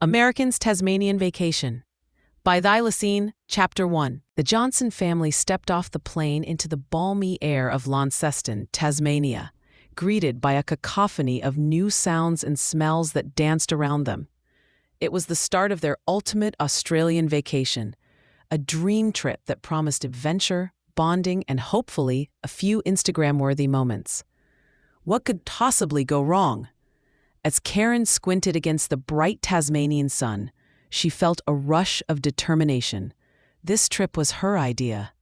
American's Tasmanian Vacation. By LaScene, Chapter 1. The Johnson family stepped off the plane into the balmy air of Launceston, Tasmania, greeted by a cacophony of new sounds and smells that danced around them. It was the start of their ultimate Australian vacation, a dream trip that promised adventure, bonding, and hopefully a few Instagram-worthy moments. What could possibly go wrong? As Karen squinted against the bright Tasmanian sun, she felt a rush of determination. This trip was her idea,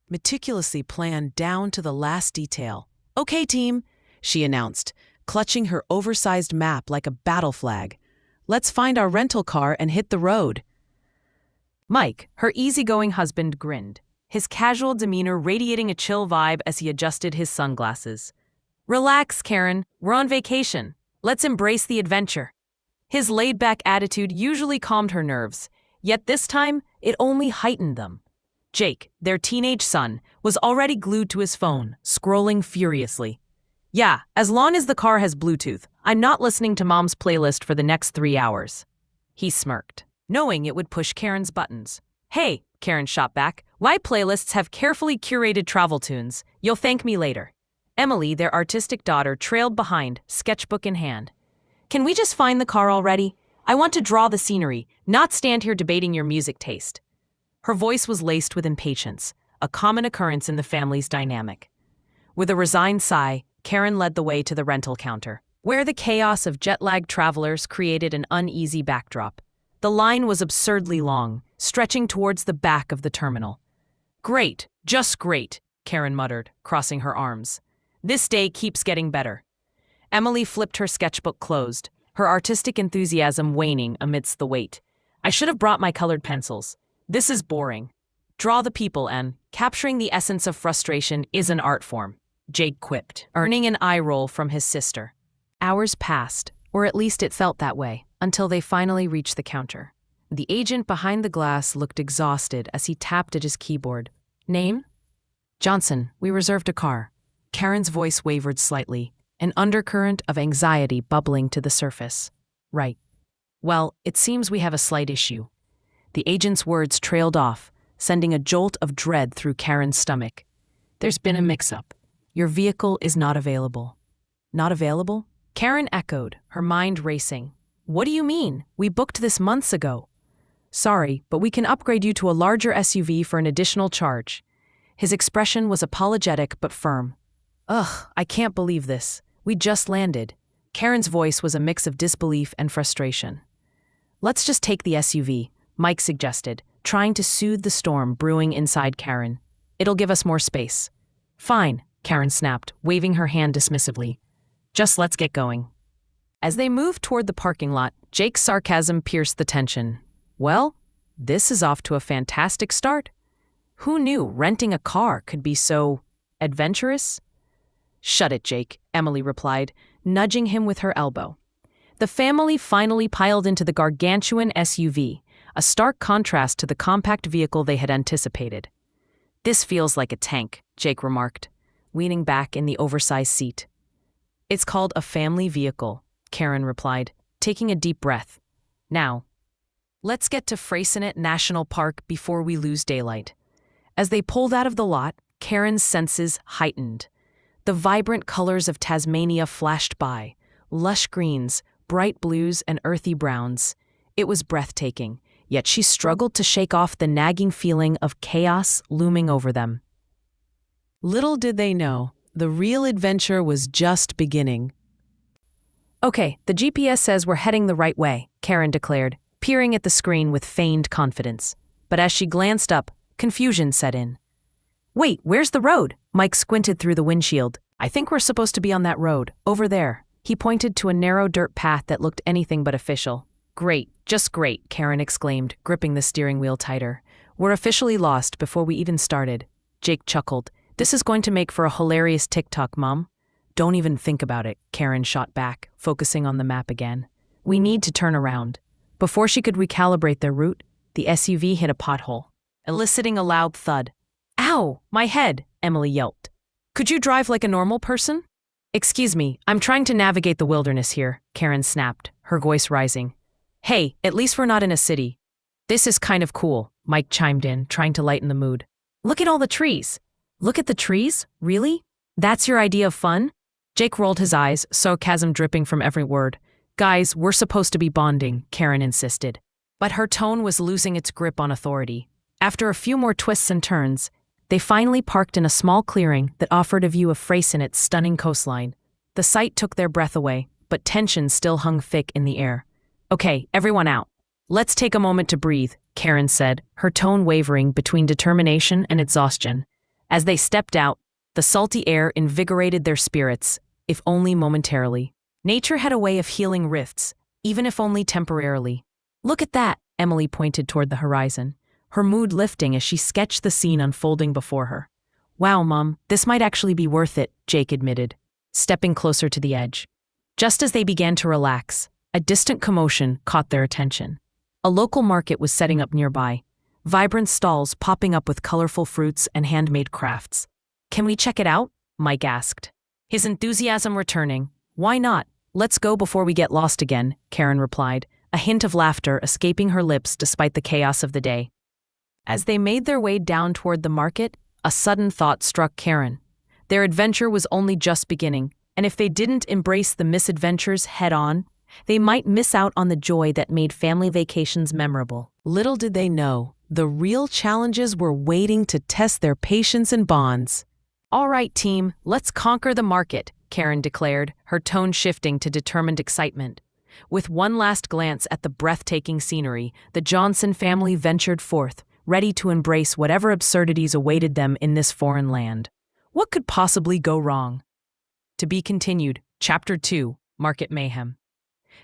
meticulously planned down to the last detail. "Okay, team," she announced, clutching her oversized map like a battle flag. "Let's find our rental car and hit the road." Mike, her easygoing husband, grinned, his casual demeanor radiating a chill vibe as he adjusted his sunglasses. "Relax, Karen. We're on vacation. Let's embrace the adventure." His laid-back attitude usually calmed her nerves, yet this time it only heightened them. Jake, their teenage son, was already glued to his phone, scrolling furiously. "Yeah, as long as the car has Bluetooth, I'm not listening to Mom's playlist for the next 3 hours." He smirked, knowing it would push Karen's buttons. "Hey," Karen shot back, "my playlists have carefully curated travel tunes. You'll thank me later." Emily, their artistic daughter, trailed behind, sketchbook in hand. "Can we just find the car already? I want to draw the scenery, not stand here debating your music taste." Her voice was laced with impatience, a common occurrence in the family's dynamic. With a resigned sigh, Karen led the way to the rental counter, where the chaos of jet-lagged travelers created an uneasy backdrop. The line was absurdly long, stretching towards the back of the terminal. "Great, just great," Karen muttered, crossing her arms. "This day keeps getting better." Emily flipped her sketchbook closed, her artistic enthusiasm waning amidst the wait. "I should have brought my colored pencils. This is boring." "Draw the people, and capturing the essence of frustration is an art form," Jake quipped, earning an eye roll from his sister. Hours passed, or at least it felt that way, until they finally reached the counter. The agent behind the glass looked exhausted as he tapped at his keyboard. "Name?" "Johnson, we reserved a car." Karen's voice wavered slightly, an undercurrent of anxiety bubbling to the surface. "Right. Well, it seems we have a slight issue." The agent's words trailed off, sending a jolt of dread through Karen's stomach. "There's been a mix-up. Your vehicle is not available." "Not available?" Karen echoed, her mind racing. "What do you mean? We booked this months ago." "Sorry, but we can upgrade you to a larger SUV for an additional charge." His expression was apologetic but firm. "Ugh, I can't believe this. We just landed." Karen's voice was a mix of disbelief and frustration. "Let's just take the SUV," Mike suggested, trying to soothe the storm brewing inside Karen. "It'll give us more space." "Fine," Karen snapped, waving her hand dismissively. "Just let's get going." As they moved toward the parking lot, Jake's sarcasm pierced the tension. "Well, this is off to a fantastic start. Who knew renting a car could be so adventurous?" "Shut it, Jake," Emily replied, nudging him with her elbow. The family finally piled into the gargantuan SUV, a stark contrast to the compact vehicle they had anticipated. "This feels like a tank," Jake remarked, leaning back in the oversized seat. "It's called a family vehicle," Karen replied, taking a deep breath. "Now, let's get to Freycinet National Park before we lose daylight." As they pulled out of the lot, Karen's senses heightened. The vibrant colors of Tasmania flashed by, lush greens, bright blues, and earthy browns. It was breathtaking, yet she struggled to shake off the nagging feeling of chaos looming over them. Little did they know, the real adventure was just beginning. "Okay, the GPS says we're heading the right way," Karen declared, peering at the screen with feigned confidence. But as she glanced up, confusion set in. "Wait, where's the road?" Mike squinted through the windshield. "I think we're supposed to be on that road, over there." He pointed to a narrow dirt path that looked anything but official. "Great, just great," Karen exclaimed, gripping the steering wheel tighter. "We're officially lost before we even started." Jake chuckled. "This is going to make for a hilarious TikTok, Mom." "Don't even think about it," Karen shot back, focusing on the map again. "We need to turn around." Before she could recalibrate their route, the SUV hit a pothole, eliciting a loud thud. "Ow, my head," Emily yelped. "Could you drive like a normal person?" "Excuse me, I'm trying to navigate the wilderness here," Karen snapped, her voice rising. Hey, at least we're not in a city. This is kind of cool, Mike chimed in, trying to lighten the mood. Look at all the trees. Look at the trees? Really? That's your idea of fun? Jake rolled his eyes, sarcasm dripping from every word. Guys, we're supposed to be bonding, Karen insisted. But her tone was losing its grip on authority. After a few more twists and turns, they finally parked in a small clearing that offered a view of Freycinet's stunning coastline. The sight took their breath away, but tension still hung thick in the air. Okay, everyone out. Let's take a moment to breathe, Karen said, her tone wavering between determination and exhaustion. As they stepped out, the salty air invigorated their spirits, if only momentarily. Nature had a way of healing rifts, even if only temporarily. Look at that, Emily pointed toward the horizon, her mood lifting as she sketched the scene unfolding before her. Wow, Mom, this might actually be worth it, Jake admitted, stepping closer to the edge. Just as they began to relax, a distant commotion caught their attention. A local market was setting up nearby, vibrant stalls popping up with colorful fruits and handmade crafts. Can we check it out? Mike asked, his enthusiasm returning. Why not? Let's go before we get lost again, Karen replied, a hint of laughter escaping her lips despite the chaos of the day. As they made their way down toward the market, a sudden thought struck Karen. Their adventure was only just beginning, and if they didn't embrace the misadventures head-on, they might miss out on the joy that made family vacations memorable. Little did they know, the real challenges were waiting to test their patience and bonds. All right, team, let's conquer the market, Karen declared, her tone shifting to determined excitement. With one last glance at the breathtaking scenery, the Johnson family ventured forth, ready to embrace whatever absurdities awaited them in this foreign land. What could possibly go wrong? To be continued, Chapter 2, Market Mayhem.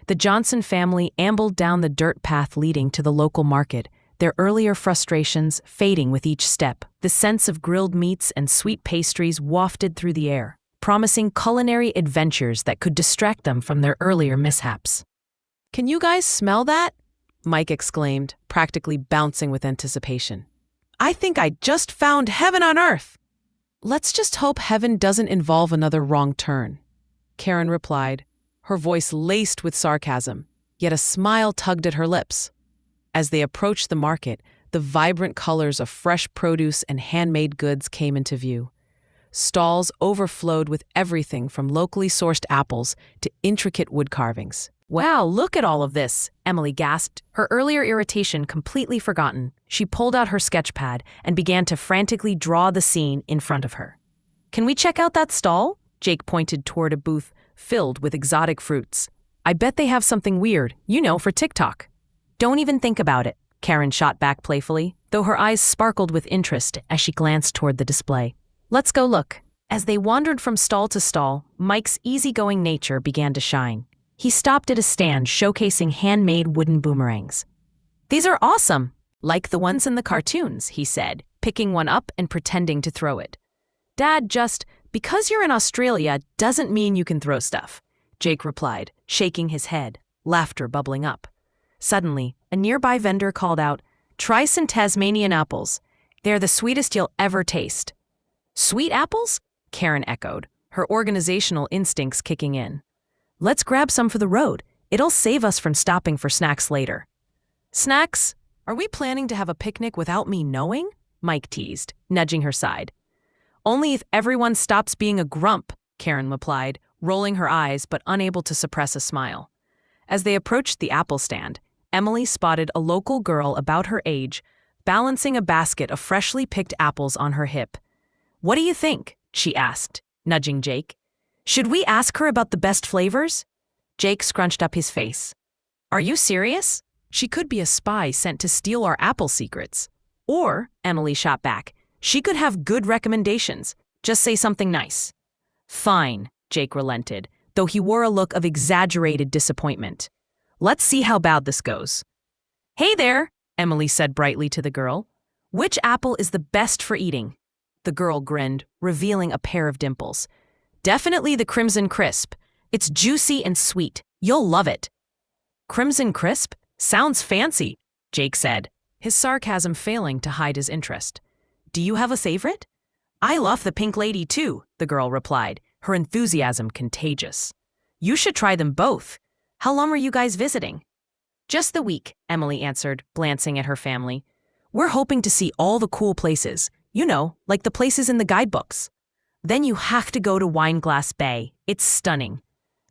The Johnson family ambled down the dirt path leading to the local market, their earlier frustrations fading with each step. The sense of grilled meats and sweet pastries wafted through the air, promising culinary adventures that could distract them from their earlier mishaps. Can you guys smell that? Mike exclaimed, practically bouncing with anticipation. I think I just found heaven on earth! Let's just hope heaven doesn't involve another wrong turn, Karen replied, her voice laced with sarcasm, yet a smile tugged at her lips. As they approached the market, the vibrant colors of fresh produce and handmade goods came into view. Stalls overflowed with everything from locally sourced apples to intricate wood carvings. Wow, look at all of this, Emily gasped, her earlier irritation completely forgotten. She pulled out her sketch pad and began to frantically draw the scene in front of her. Can we check out that stall? Jake pointed toward a booth filled with exotic fruits. I bet they have something weird, for TikTok. Don't even think about it, Karen shot back playfully, though her eyes sparkled with interest as she glanced toward the display. Let's go look. As they wandered from stall to stall, Mike's easygoing nature began to shine. He stopped at a stand showcasing handmade wooden boomerangs. These are awesome, like the ones in the cartoons, he said, picking one up and pretending to throw it. Dad, because you're in Australia doesn't mean you can throw stuff, Jake replied, shaking his head, laughter bubbling up. Suddenly, a nearby vendor called out, "Try some Tasmanian apples. They're the sweetest you'll ever taste." Sweet apples? Karen echoed, her organizational instincts kicking in. Let's grab some for the road. It'll save us from stopping for snacks later. Snacks? Are we planning to have a picnic without me knowing? Mike teased, nudging her side. Only if everyone stops being a grump, Karen replied, rolling her eyes but unable to suppress a smile. As they approached the apple stand, Emily spotted a local girl about her age, balancing a basket of freshly picked apples on her hip. What do you think? She asked, nudging Jake. Should we ask her about the best flavors? Jake scrunched up his face. Are you serious? She could be a spy sent to steal our apple secrets. Or, Emily shot back, she could have good recommendations. Just say something nice. Fine, Jake relented, though he wore a look of exaggerated disappointment. Let's see how bad this goes. Hey there, Emily said brightly to the girl. Which apple is the best for eating? The girl grinned, revealing a pair of dimples. Definitely the Crimson Crisp. It's juicy and sweet. You'll love it. Crimson Crisp? Sounds fancy, Jake said, his sarcasm failing to hide his interest. Do you have a favorite? I love the Pink Lady too, the girl replied, her enthusiasm contagious. You should try them both. How long were you guys visiting? Just the week, Emily answered, glancing at her family. We're hoping to see all the cool places. You know, like the places in the guidebooks. Then you have to go to Wineglass Bay. It's stunning.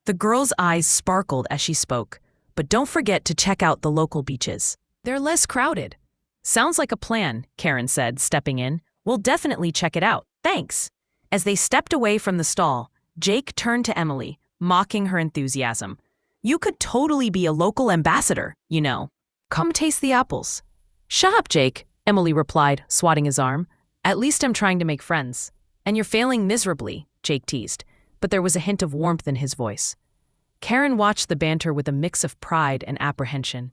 The girl's eyes sparkled as she spoke. But don't forget to check out the local beaches. They're less crowded. Sounds like a plan, Karen said, stepping in. We'll definitely check it out. Thanks. As they stepped away from the stall, Jake turned to Emily, mocking her enthusiasm. You could totally be a local ambassador, you know. Come taste the apples. Shut up, Jake, Emily replied, swatting his arm. At least I'm trying to make friends. And you're failing miserably, Jake teased, but there was a hint of warmth in his voice. Karen watched the banter with a mix of pride and apprehension.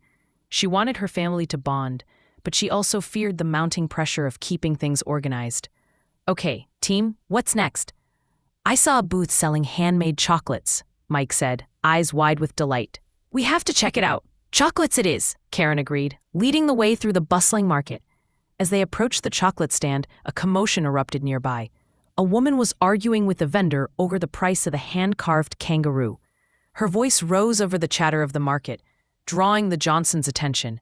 She wanted her family to bond, but she also feared the mounting pressure of keeping things organized. Okay, team, what's next? I saw a booth selling handmade chocolates, Mike said, eyes wide with delight. We have to check it out. Chocolates it is, Karen agreed, leading the way through the bustling market. As they approached the chocolate stand, a commotion erupted nearby. A woman was arguing with the vendor over the price of the hand-carved kangaroo. Her voice rose over the chatter of the market, drawing the Johnsons' attention.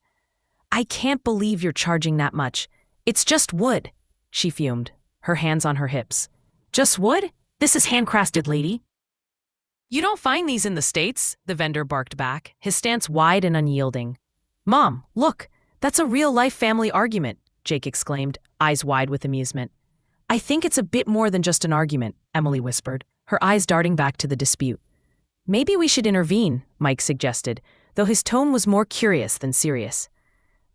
I can't believe you're charging that much. It's just wood, she fumed, her hands on her hips. Just wood? This is handcrafted, lady. You don't find these in the States, the vendor barked back, his stance wide and unyielding. Mom, look, that's a real-life family argument, Jake exclaimed, eyes wide with amusement. I think it's a bit more than just an argument, Emily whispered, her eyes darting back to the dispute. Maybe we should intervene, Mike suggested, though his tone was more curious than serious.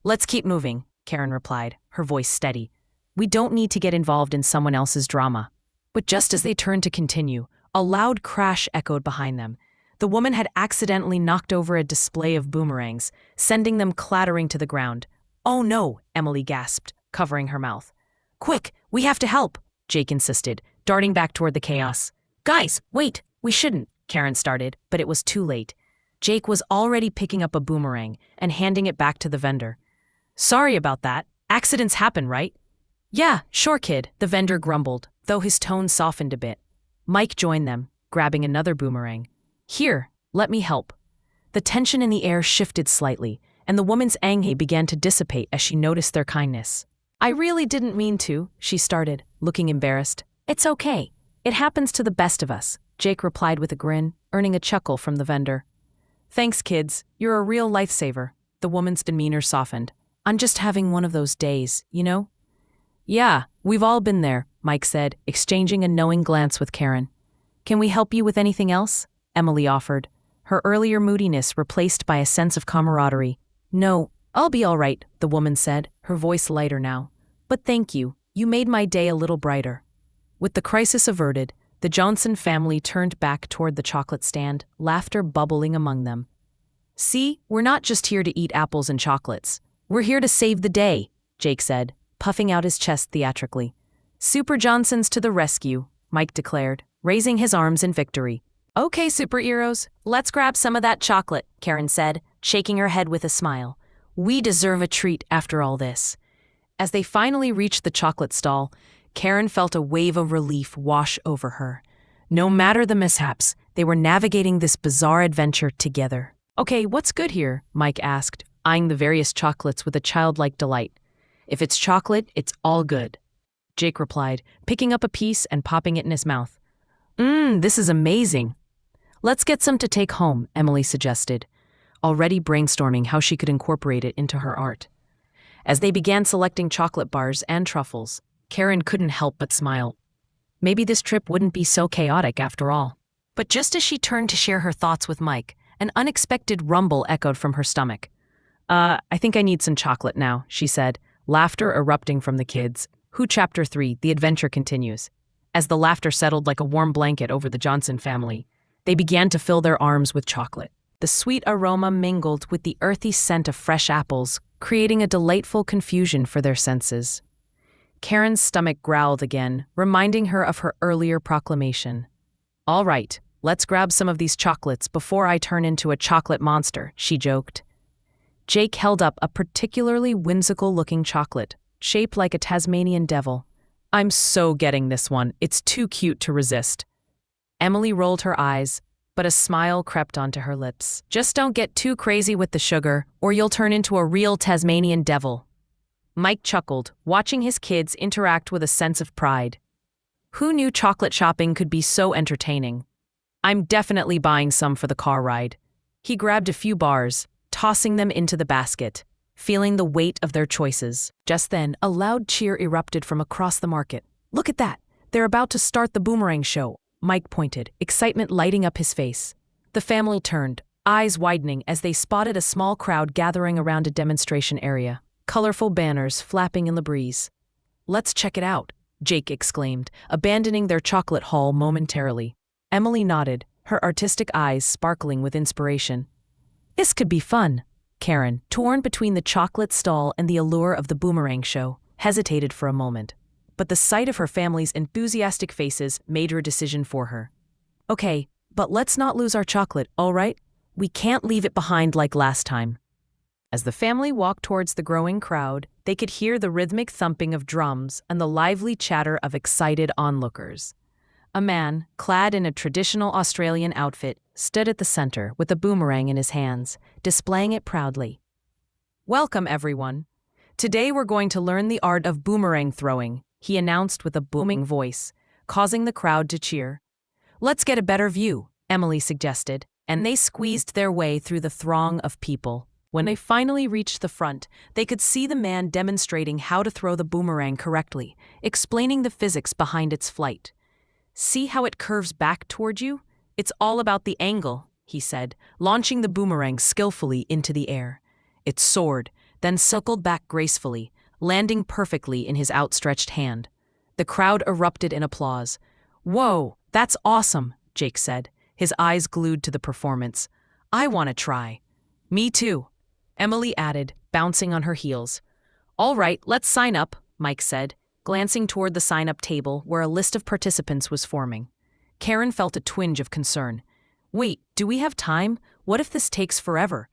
Let's keep moving, Karen replied, her voice steady. We don't need to get involved in someone else's drama. But just as they turned to continue, a loud crash echoed behind them. The woman had accidentally knocked over a display of boomerangs, sending them clattering to the ground. Oh no, Emily gasped, covering her mouth. Quick, we have to help, Jake insisted, darting back toward the chaos. Guys, wait, we shouldn't, Karen started, but it was too late. Jake was already picking up a boomerang and handing it back to the vendor. Sorry about that. Accidents happen, right? Yeah, sure, kid, the vendor grumbled, though his tone softened a bit. Mike joined them, grabbing another boomerang. Here, let me help. The tension in the air shifted slightly, and the woman's anger began to dissipate as she noticed their kindness. I really didn't mean to, she started, looking embarrassed. It's okay. It happens to the best of us, Jake replied with a grin, earning a chuckle from the vendor. Thanks, kids. You're a real lifesaver. The woman's demeanor softened. I'm just having one of those days, you know? Yeah, we've all been there, Mike said, exchanging a knowing glance with Karen. Can we help you with anything else? Emily offered, her earlier moodiness replaced by a sense of camaraderie. No, I'll be all right, the woman said, her voice lighter now. But thank you. You made my day a little brighter. With the crisis averted, the Johnson family turned back toward the chocolate stand, laughter bubbling among them. See, we're not just here to eat apples and chocolates. We're here to save the day, Jake said, puffing out his chest theatrically. Super Johnsons to the rescue, Mike declared, raising his arms in victory. Okay, superheroes, let's grab some of that chocolate, Karen said, shaking her head with a smile. We deserve a treat after all this. As they finally reached the chocolate stall, Karen felt a wave of relief wash over her. No matter the mishaps, they were navigating this bizarre adventure together. Okay, what's good here? Mike asked, eyeing the various chocolates with a childlike delight. If it's chocolate, it's all good, Jake replied, picking up a piece and popping it in his mouth. This is amazing. Let's get some to take home, Emily suggested, already brainstorming how she could incorporate it into her art. As they began selecting chocolate bars and truffles, Karen couldn't help but smile. Maybe this trip wouldn't be so chaotic after all. But just as she turned to share her thoughts with Mike, an unexpected rumble echoed from her stomach. I think I need some chocolate now, she said, laughter erupting from the kids. Chapter 3, The Adventure Continues. As the laughter settled like a warm blanket over the Johnson family, they began to fill their arms with chocolate. The sweet aroma mingled with the earthy scent of fresh apples, creating a delightful confusion for their senses. Karen's stomach growled again, reminding her of her earlier proclamation. All right, let's grab some of these chocolates before I turn into a chocolate monster, she joked. Jake held up a particularly whimsical-looking chocolate, shaped like a Tasmanian devil. I'm so getting this one, it's too cute to resist. Emily rolled her eyes, but a smile crept onto her lips. Just don't get too crazy with the sugar, or you'll turn into a real Tasmanian devil. Mike chuckled, watching his kids interact with a sense of pride. Who knew chocolate shopping could be so entertaining? I'm definitely buying some for the car ride. He grabbed a few bars, tossing them into the basket, feeling the weight of their choices. Just then, a loud cheer erupted from across the market. Look at that! They're about to start the boomerang show, Mike pointed, excitement lighting up his face. The family turned, eyes widening as they spotted a small crowd gathering around a demonstration area, colorful banners flapping in the breeze. Let's check it out, Jake exclaimed, abandoning their chocolate haul momentarily. Emily nodded, her artistic eyes sparkling with inspiration. This could be fun. Karen, torn between the chocolate stall and the allure of the boomerang show, hesitated for a moment. But the sight of her family's enthusiastic faces made her decision for her. Okay, but let's not lose our chocolate, all right? We can't leave it behind like last time. As the family walked towards the growing crowd, they could hear the rhythmic thumping of drums and the lively chatter of excited onlookers. A man, clad in a traditional Australian outfit, stood at the center with a boomerang in his hands, displaying it proudly. Welcome, everyone. Today we're going to learn the art of boomerang throwing, he announced with a booming voice, causing the crowd to cheer. Let's get a better view, Emily suggested, and they squeezed their way through the throng of people. When they finally reached the front, they could see the man demonstrating how to throw the boomerang correctly, explaining the physics behind its flight. See how it curves back toward you? It's all about the angle, he said, launching the boomerang skillfully into the air. It soared, then circled back gracefully, landing perfectly in his outstretched hand. The crowd erupted in applause. Whoa, that's awesome, Jake said, his eyes glued to the performance. I want to try. Me too, Emily added, bouncing on her heels. All right, let's sign up, Mike said, glancing toward the sign-up table where a list of participants was forming. Karen felt a twinge of concern. Wait, do we have time? What if this takes forever?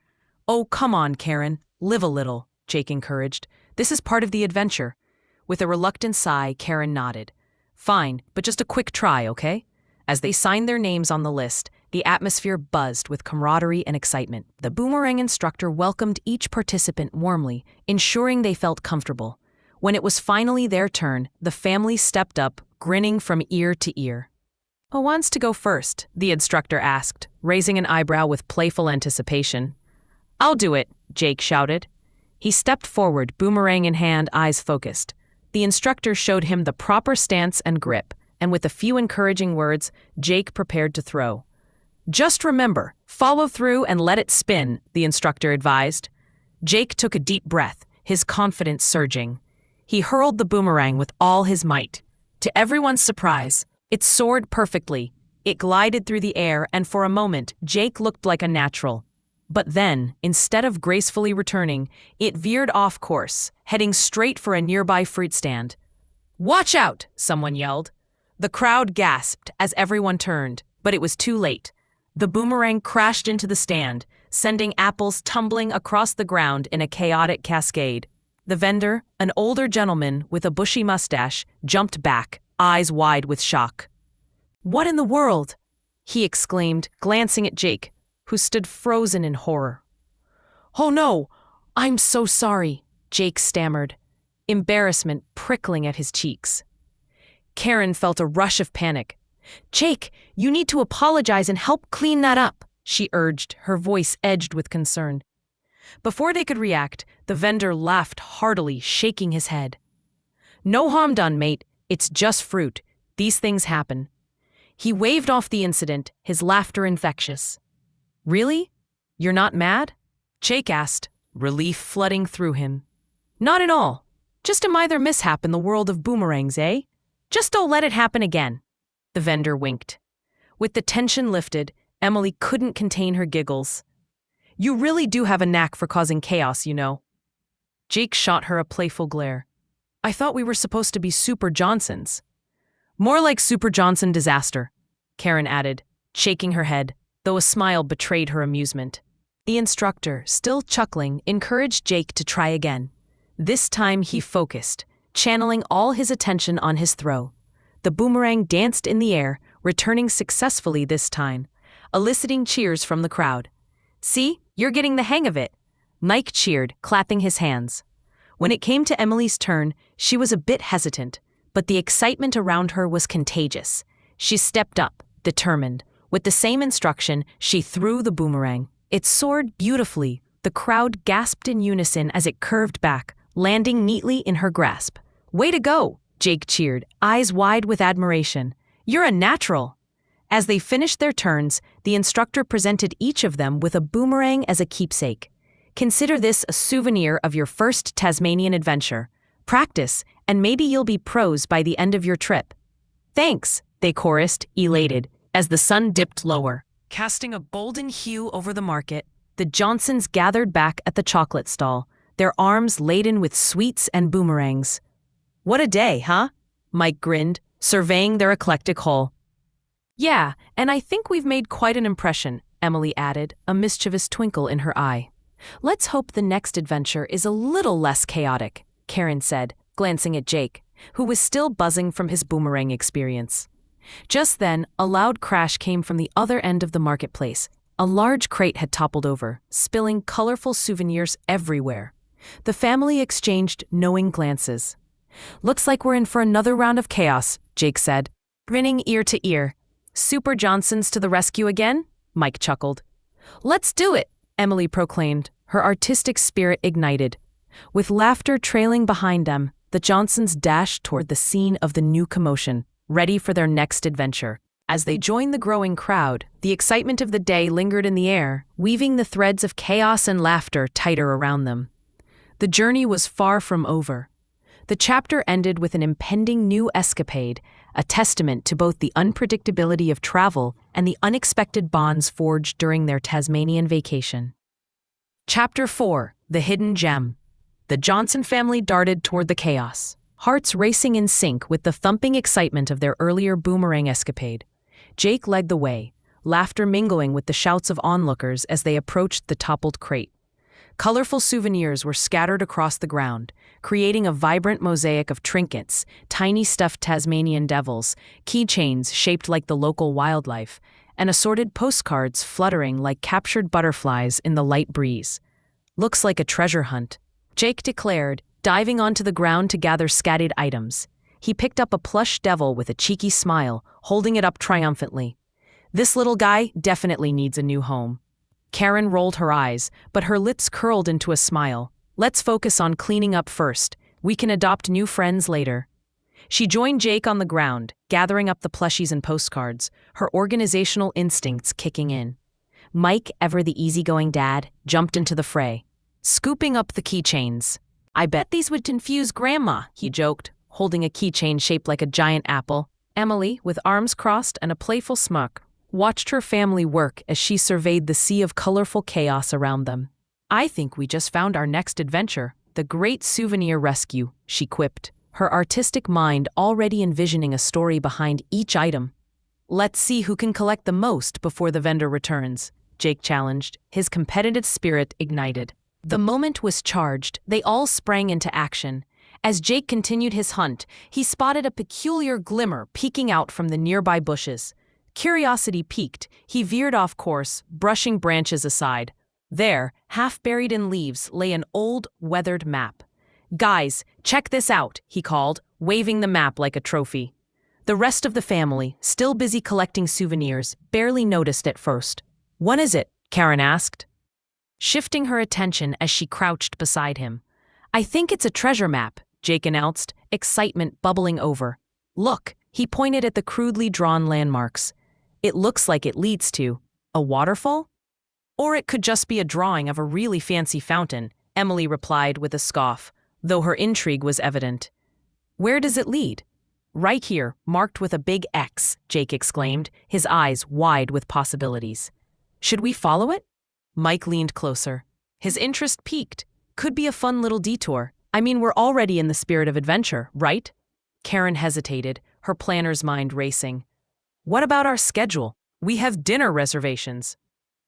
Oh, come on, Karen. Live a little, Jake encouraged. This is part of the adventure. With a reluctant sigh, Karen nodded. Fine, but just a quick try, okay? As they signed their names on the list, the atmosphere buzzed with camaraderie and excitement. The boomerang instructor welcomed each participant warmly, ensuring they felt comfortable. When it was finally their turn, the family stepped up, grinning from ear to ear. Who wants to go first? The instructor asked, raising an eyebrow with playful anticipation. I'll do it, Jake shouted. He stepped forward, boomerang in hand, eyes focused. The instructor showed him the proper stance and grip, and with a few encouraging words, Jake prepared to throw. Just remember, follow through and let it spin, the instructor advised. Jake took a deep breath, his confidence surging. He hurled the boomerang with all his might. To everyone's surprise, it soared perfectly. It glided through the air, and for a moment, Jake looked like a natural. But then, instead of gracefully returning, it veered off course, heading straight for a nearby fruit stand. Watch out, someone yelled. The crowd gasped as everyone turned, but it was too late. The boomerang crashed into the stand, sending apples tumbling across the ground in a chaotic cascade. The vendor, an older gentleman with a bushy mustache, jumped back, eyes wide with shock. What in the world? He exclaimed, glancing at Jake, who stood frozen in horror. Oh no, I'm so sorry, Jake stammered, embarrassment prickling at his cheeks. Karen felt a rush of panic. Jake, you need to apologize and help clean that up, she urged, her voice edged with concern. Before they could react, the vendor laughed heartily, shaking his head. No harm done, mate. It's just fruit. These things happen. He waved off the incident, his laughter infectious. Really? You're not mad? Jake asked, relief flooding through him. Not at all. Just a minor mishap in the world of boomerangs, eh? Just don't let it happen again. The vendor winked. With the tension lifted, Emily couldn't contain her giggles. You really do have a knack for causing chaos, you know. Jake shot her a playful glare. I thought we were supposed to be Super Johnsons. More like Super Johnson disaster, Karen added, shaking her head, though a smile betrayed her amusement. The instructor, still chuckling, encouraged Jake to try again. This time he focused, channeling all his attention on his throw. The boomerang danced in the air, returning successfully this time. eliciting cheers from the crowd. "See, you're getting the hang of it," Mike cheered, clapping his hands. When it came to Emily's turn, she was a bit hesitant, but the excitement around her was contagious. She stepped up, determined. With the same instruction, she threw the boomerang. It soared beautifully. The crowd gasped in unison as it curved back, landing neatly in her grasp. "Way to go!" Jake cheered, eyes wide with admiration. "You're a natural!" As they finished their turns, the instructor presented each of them with a boomerang as a keepsake. "Consider this a souvenir of your first Tasmanian adventure. Practice, and maybe you'll be pros by the end of your trip." "Thanks," they chorused, elated, as the sun dipped lower, casting a golden hue over the market. The Johnsons gathered back at the chocolate stall, their arms laden with sweets and boomerangs. "What a day, huh?" Mike grinned, surveying their eclectic haul. "Yeah, and I think we've made quite an impression," Emily added, a mischievous twinkle in her eye. "Let's hope the next adventure is a little less chaotic," Karen said, glancing at Jake, who was still buzzing from his boomerang experience. Just then, a loud crash came from the other end of the marketplace. A large crate had toppled over, spilling colorful souvenirs everywhere. The family exchanged knowing glances. "Looks like we're in for another round of chaos," Jake said, grinning ear to ear. "Super Johnsons to the rescue again?" Mike chuckled. "Let's do it," Emily proclaimed, her artistic spirit ignited. With laughter trailing behind them, the Johnsons dashed toward the scene of the new commotion, ready for their next adventure. As they joined the growing crowd, the excitement of the day lingered in the air, weaving the threads of chaos and laughter tighter around them. The journey was far from over. The chapter ended with an impending new escapade, a testament to both the unpredictability of travel and the unexpected bonds forged during their Tasmanian vacation. Chapter 4: The Hidden Gem. The Johnson family darted toward the chaos, hearts racing in sync with the thumping excitement of their earlier boomerang escapade. Jake led the way, laughter mingling with the shouts of onlookers as they approached the toppled crate. Colorful souvenirs were scattered across the ground, creating a vibrant mosaic of trinkets, tiny stuffed Tasmanian devils, keychains shaped like the local wildlife, and assorted postcards fluttering like captured butterflies in the light breeze. "Looks like a treasure hunt," Jake declared, diving onto the ground to gather scattered items. He picked up a plush devil with a cheeky smile, holding it up triumphantly. "This little guy definitely needs a new home." Karen rolled her eyes, but her lips curled into a smile. "Let's focus on cleaning up first. We can adopt new friends later." She joined Jake on the ground, gathering up the plushies and postcards, her organizational instincts kicking in. Mike, ever the easygoing dad, jumped into the fray, scooping up the keychains. "I bet these would confuse Grandma," he joked, holding a keychain shaped like a giant apple. Emily, with arms crossed and a playful smirk, watched her family work as she surveyed the sea of colorful chaos around them. "I think we just found our next adventure, the great souvenir rescue," she quipped, her artistic mind already envisioning a story behind each item. "Let's see who can collect the most before the vendor returns," Jake challenged, his competitive spirit ignited. The moment was charged, they all sprang into action. As Jake continued his hunt, he spotted a peculiar glimmer peeking out from the nearby bushes. Curiosity piqued, he veered off course, brushing branches aside. There, half buried in leaves, lay an old, weathered map. "Guys, check this out," he called, waving the map like a trophy. The rest of the family, still busy collecting souvenirs, barely noticed at first. "What is it?" Karen asked, shifting her attention as she crouched beside him. "I think it's a treasure map," Jake announced, excitement bubbling over. "Look," he pointed at the crudely drawn landmarks. "It looks like it leads to a waterfall? Or it could just be a drawing of a really fancy fountain," Emily replied with a scoff, though her intrigue was evident. "Where does it lead?" "Right here, marked with a big X," Jake exclaimed, his eyes wide with possibilities. "Should we follow it?" Mike leaned closer. His interest piqued. "Could be a fun little detour. I mean, we're already in the spirit of adventure, right?" Karen hesitated, her planner's mind racing. "What about our schedule? We have dinner reservations."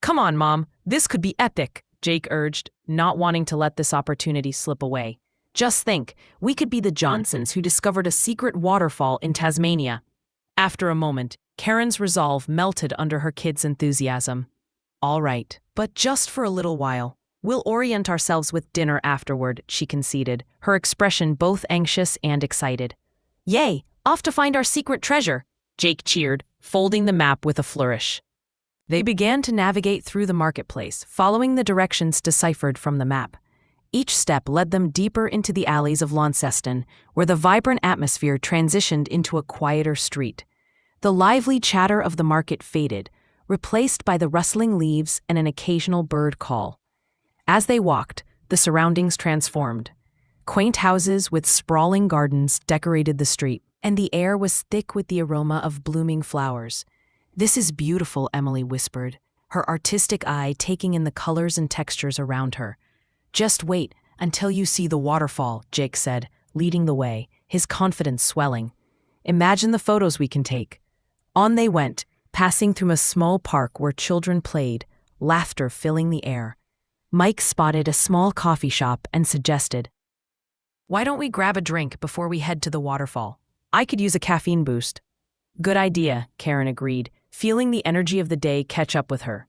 "Come on, Mom, this could be epic," Jake urged, not wanting to let this opportunity slip away. "Just think, we could be the Johnsons who discovered a secret waterfall in Tasmania." After a moment, Karen's resolve melted under her kids' enthusiasm. All right, but just for a little while. We'll orient ourselves with dinner afterward, she conceded, her expression both anxious and excited. Yay, off to find our secret treasure, Jake cheered, folding the map with a flourish. They began to navigate through the marketplace, following the directions deciphered from the map. Each step led them deeper into the alleys of Launceston, where the vibrant atmosphere transitioned into a quieter street. The lively chatter of the market faded, replaced by the rustling leaves and an occasional bird call. As they walked, the surroundings transformed. Quaint houses with sprawling gardens decorated the street, and the air was thick with the aroma of blooming flowers. "This is beautiful," Emily whispered, her artistic eye taking in the colors and textures around her. "Just wait until you see the waterfall," Jake said, leading the way, his confidence swelling. "Imagine the photos we can take." On they went, passing through a small park where children played, laughter filling the air. Mike spotted a small coffee shop and suggested, "Why don't we grab a drink before we head to the waterfall? I could use a caffeine boost." "Good idea," Karen agreed, feeling the energy of the day catch up with her.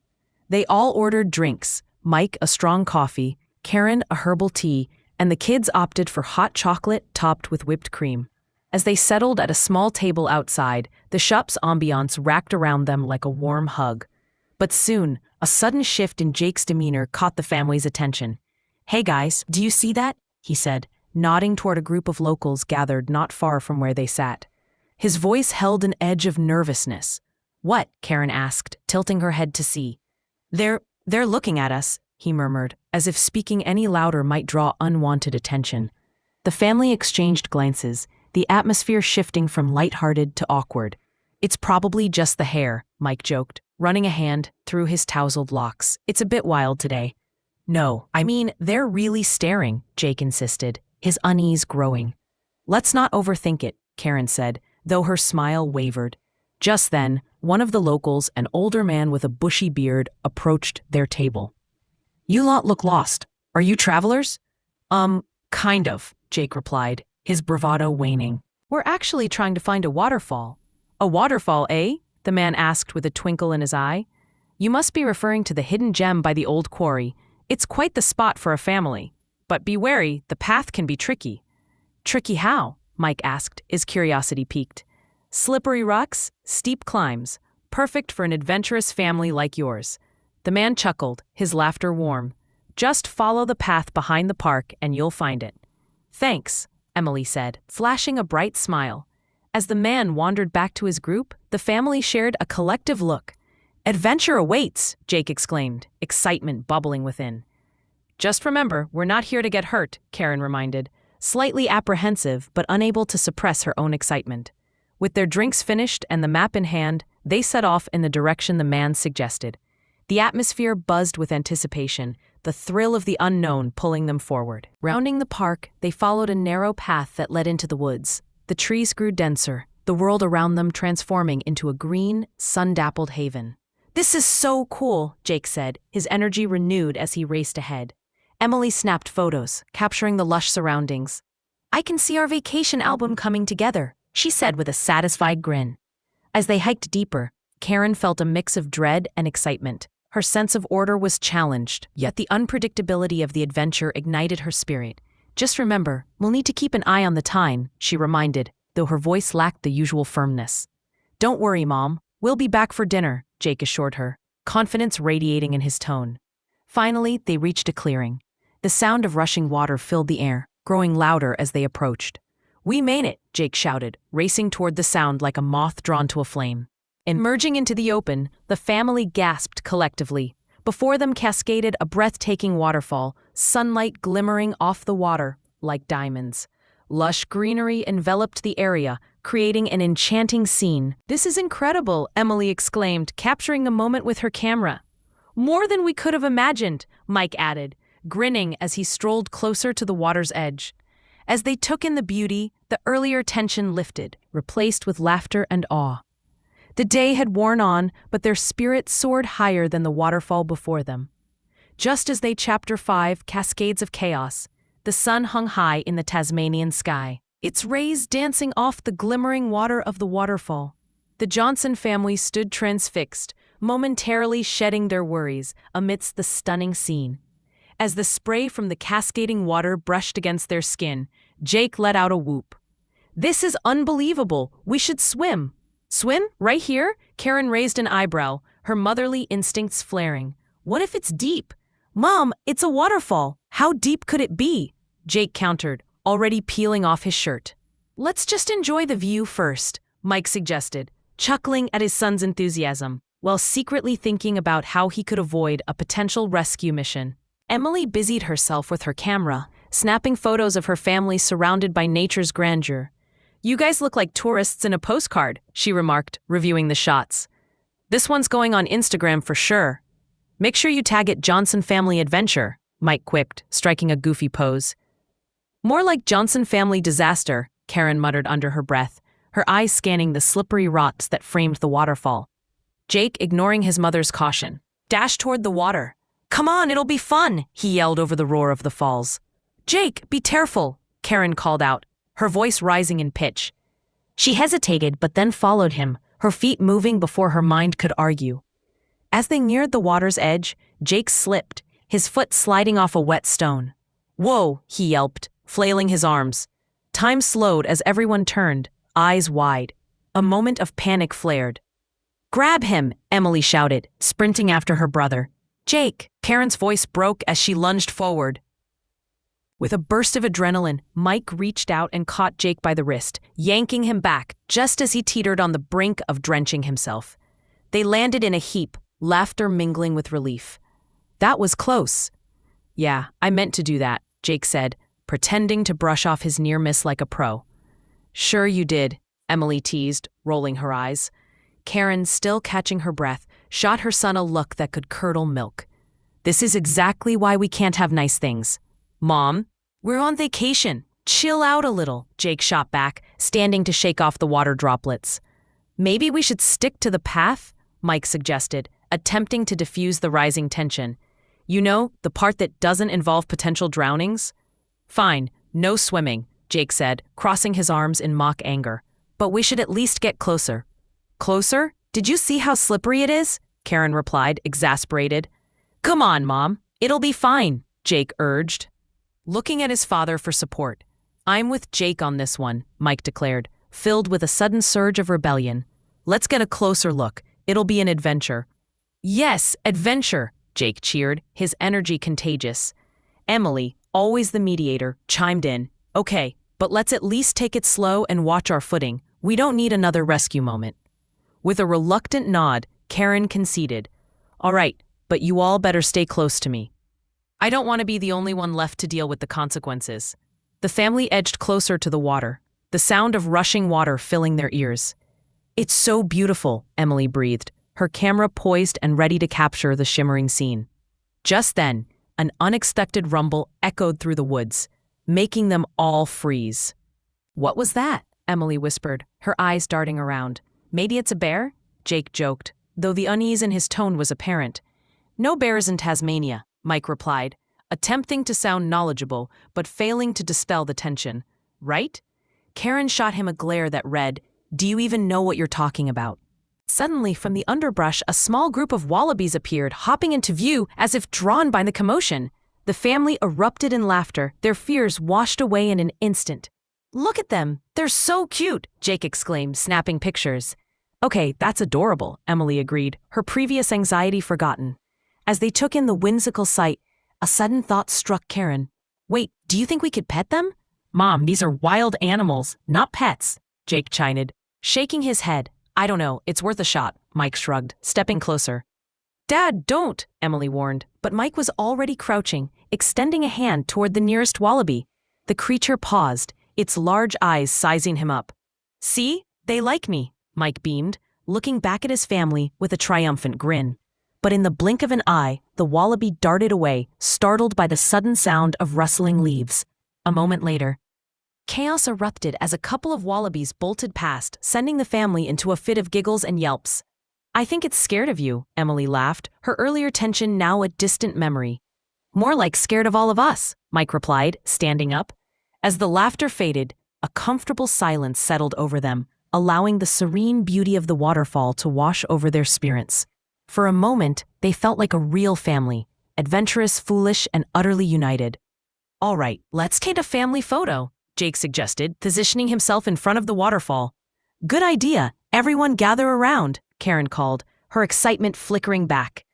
They all ordered drinks, Mike a strong coffee, Karen a herbal tea, and the kids opted for hot chocolate topped with whipped cream. As they settled at a small table outside, the shop's ambiance wrapped around them like a warm hug. But soon, a sudden shift in Jake's demeanor caught the family's attention. "Hey guys, do you see that?" he said, nodding toward a group of locals gathered not far from where they sat. His voice held an edge of nervousness. "What?" Karen asked, tilting her head to see. They're looking at us," he murmured, as if speaking any louder might draw unwanted attention. The family exchanged glances, the atmosphere shifting from lighthearted to awkward. "It's probably just the hair," Mike joked, running a hand through his tousled locks. "It's a bit wild today." "No, I mean, they're really staring," Jake insisted, his unease growing. "Let's not overthink it," Karen said, though her smile wavered. Just then, one of the locals, an older man with a bushy beard, approached their table. "You lot look lost. Are you travelers?" Kind of," Jake replied, his bravado waning. "We're actually trying to find a waterfall." "A waterfall, eh?" the man asked with a twinkle in his eye. "You must be referring to the hidden gem by the old quarry. It's quite the spot for a family. But be wary, the path can be tricky." "Tricky how?" Mike asked, his curiosity piqued. "Slippery rocks, steep climbs, perfect for an adventurous family like yours." The man chuckled, his laughter warm. "Just follow the path behind the park and you'll find it." "Thanks," Emily said, flashing a bright smile. As the man wandered back to his group, the family shared a collective look. "Adventure awaits," Jake exclaimed, excitement bubbling within. "Just remember, we're not here to get hurt," Karen reminded, slightly apprehensive but unable to suppress her own excitement. With their drinks finished and the map in hand, they set off in the direction the man suggested. The atmosphere buzzed with anticipation, the thrill of the unknown pulling them forward. Rounding the park, they followed a narrow path that led into the woods. The trees grew denser, the world around them transforming into a green, sun-dappled haven. "This is so cool," Jake said, his energy renewed as he raced ahead. Emily snapped photos, capturing the lush surroundings. "I can see our vacation album coming together," she said with a satisfied grin. As they hiked deeper, Karen felt a mix of dread and excitement. Her sense of order was challenged, yet the unpredictability of the adventure ignited her spirit. "Just remember, we'll need to keep an eye on the time," she reminded, though her voice lacked the usual firmness. "Don't worry, Mom. We'll be back for dinner," Jake assured her, confidence radiating in his tone. Finally, they reached a clearing. The sound of rushing water filled the air, growing louder as they approached. "We made it," Jake shouted, racing toward the sound like a moth drawn to a flame. Emerging into the open, the family gasped collectively. Before them cascaded a breathtaking waterfall, sunlight glimmering off the water like diamonds. Lush greenery enveloped the area, creating an enchanting scene. "This is incredible," Emily exclaimed, capturing the moment with her camera. "More than we could have imagined," Mike added, grinning as he strolled closer to the water's edge. As they took in the beauty, the earlier tension lifted, replaced with laughter and awe. The day had worn on, but their spirits soared higher than the waterfall before them. Just as they Chapter 5, Cascades of Chaos, the sun hung high in the Tasmanian sky, its rays dancing off the glimmering water of the waterfall. The Johnson family stood transfixed, momentarily shedding their worries amidst the stunning scene. As the spray from the cascading water brushed against their skin, Jake let out a whoop. "This is unbelievable! We should swim!" "Swim? Right here?" Karen raised an eyebrow, her motherly instincts flaring. "What if it's deep?" "Mom, it's a waterfall! How deep could it be?" Jake countered, already peeling off his shirt. "Let's just enjoy the view first," Mike suggested, chuckling at his son's enthusiasm, while secretly thinking about how he could avoid a potential rescue mission. Emily busied herself with her camera, snapping photos of her family surrounded by nature's grandeur. "You guys look like tourists in a postcard," she remarked, reviewing the shots. "This one's going on Instagram for sure." "Make sure you tag it Johnson Family Adventure," Mike quipped, striking a goofy pose. "More like Johnson Family Disaster," Karen muttered under her breath, her eyes scanning the slippery rocks that framed the waterfall. Jake, ignoring his mother's caution, dashed toward the water. "Come on, it'll be fun," he yelled over the roar of the falls. "Jake, be careful," Karen called out, her voice rising in pitch. She hesitated but then followed him, her feet moving before her mind could argue. As they neared the water's edge, Jake slipped, his foot sliding off a wet stone. "Whoa," he yelped, flailing his arms. Time slowed as everyone turned, eyes wide. A moment of panic flared. "Grab him," Emily shouted, sprinting after her brother. "Jake," Karen's voice broke as she lunged forward. With a burst of adrenaline, Mike reached out and caught Jake by the wrist, yanking him back just as he teetered on the brink of drenching himself. They landed in a heap, laughter mingling with relief. "That was close." "Yeah, I meant to do that," Jake said, pretending to brush off his near miss like a pro. "Sure you did," Emily teased, rolling her eyes. Karen, still catching her breath, shot her son a look that could curdle milk. "This is exactly why we can't have nice things." "Mom, we're on vacation. Chill out a little," Jake shot back, standing to shake off the water droplets. "Maybe we should stick to the path," Mike suggested, attempting to diffuse the rising tension. "You know, the part that doesn't involve potential drownings?" "Fine, no swimming," Jake said, crossing his arms in mock anger. "But we should at least get closer." "Closer? Did you see how slippery it is?" Karen replied, exasperated. "Come on, Mom. It'll be fine," Jake urged. Looking at his father for support. "I'm with Jake on this one," Mike declared, filled with a sudden surge of rebellion. "Let's get a closer look. It'll be an adventure." "Yes, adventure," Jake cheered, his energy contagious. Emily, always the mediator, chimed in. "Okay, but let's at least take it slow and watch our footing. We don't need another rescue moment." With a reluctant nod, Karen conceded. "All right, but you all better stay close to me. I don't want to be the only one left to deal with the consequences." The family edged closer to the water, the sound of rushing water filling their ears. "It's so beautiful," Emily breathed, her camera poised and ready to capture the shimmering scene. Just then, an unexpected rumble echoed through the woods, making them all freeze. "What was that?" Emily whispered, her eyes darting around. "Maybe it's a bear?" Jake joked, though the unease in his tone was apparent. "No bears in Tasmania," Mike replied, attempting to sound knowledgeable but failing to dispel the tension. "Right?" Karen shot him a glare that read, "Do you even know what you're talking about?" Suddenly, from the underbrush, a small group of wallabies appeared, hopping into view as if drawn by the commotion. The family erupted in laughter, their fears washed away in an instant. "Look at them! They're so cute!" Jake exclaimed, snapping pictures. "Okay, that's adorable," Emily agreed, her previous anxiety forgotten. As they took in the whimsical sight, a sudden thought struck Karen. "Wait, do you think we could pet them?" "Mom, these are wild animals, not pets," Jake chided, shaking his head. "I don't know, it's worth a shot," Mike shrugged, stepping closer. "Dad, don't," Emily warned, but Mike was already crouching, extending a hand toward the nearest wallaby. The creature paused, its large eyes sizing him up. "See? They like me," Mike beamed, looking back at his family with a triumphant grin. But in the blink of an eye, the wallaby darted away, startled by the sudden sound of rustling leaves. A moment later, chaos erupted as a couple of wallabies bolted past, sending the family into a fit of giggles and yelps. "I think it's scared of you," Emily laughed, her earlier tension now a distant memory. "More like scared of all of us," Mike replied, standing up. As the laughter faded, a comfortable silence settled over them, allowing the serene beauty of the waterfall to wash over their spirits. For a moment, they felt like a real family, adventurous, foolish, and utterly united. "All right, let's take a family photo," Jake suggested, positioning himself in front of the waterfall. "Good idea. Everyone gather around," Karen called, her excitement flickering back.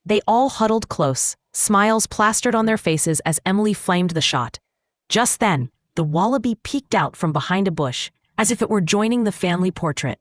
They all huddled close, smiles plastered on their faces as Emily flamed the shot. Just then, the wallaby peeked out from behind a bush, as if it were joining the family portrait.